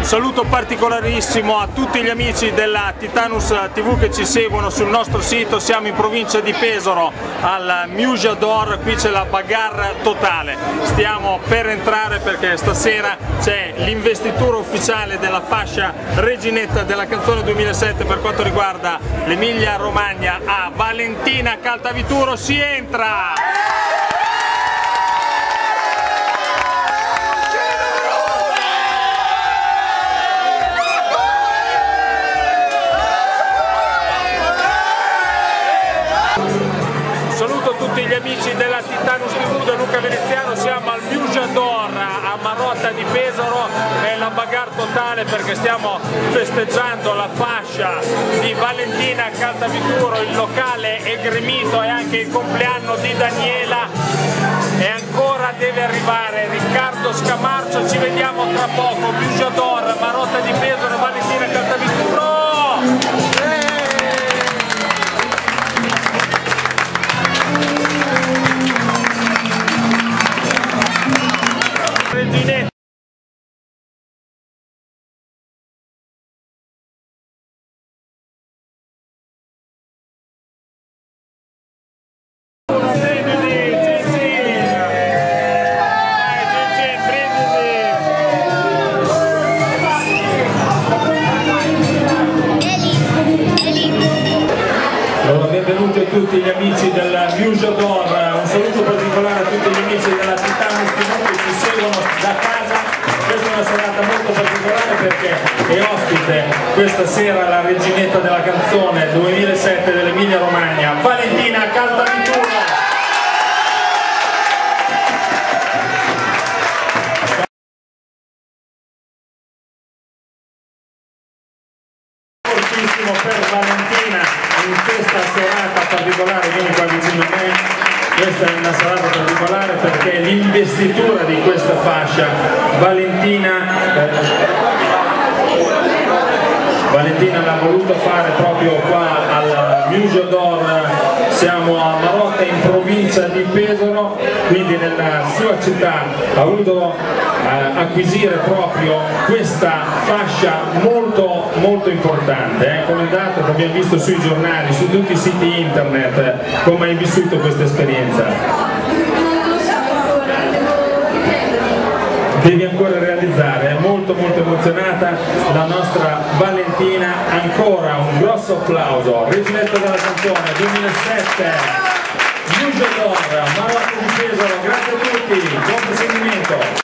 Un saluto particolarissimo a tutti gli amici della Titanus TV che ci seguono sul nostro sito. Siamo in provincia di Pesaro al Muja d'Or, qui c'è la bagarre totale. Stiamo per entrare perché stasera c'è l'investitura ufficiale della fascia reginetta della canzone 2007 per quanto riguarda l'Emilia Romagna a Valentina Caltavituro. Si entra! Saluto a tutti gli amici della Titanus TV da Luca Veneziano, siamo al Muja d'Or a Marotta di Pesaro, è la bagarre totale perché stiamo festeggiando la fascia di Valentina Caltavituro, il locale è gremito, è anche il compleanno di Daniela e ancora deve arrivare Riccardo Scamarcio. Ci vediamo tra poco, Muja d'Or, Marotta di Pesaro, Valentina Caltavituro! Benvenuti a tutti gli amici del Muja d'Or, un saluto particolare a tutti gli amici della Titanus TV che ci seguono da casa. Questa è una serata molto particolare perché è ospite questa sera la reginetta della canzone 2007 dell'Emilia Romagna, Valentina Caltavituro. Per Valentina in questa serata particolare, vieni qua vicino a me, questa è una serata particolare perché l'investitura di questa fascia Valentina l'ha voluto fare proprio qua al Muja d'Or. Siamo a Marotta in provincia di Pesaro, quindi nella sua città ha voluto acquisire proprio questa fascia molto importante. Come dato che abbiamo visto sui giornali, su tutti i siti internet, come hai vissuto questa esperienza? Devi ancora realizzare, è molto emozionata la nostra Valentina. Ancora un grosso applauso, reginetta della canzone 2007, Muja d'Or, Marotta di Pesaro. Grazie a tutti, buon proseguimento.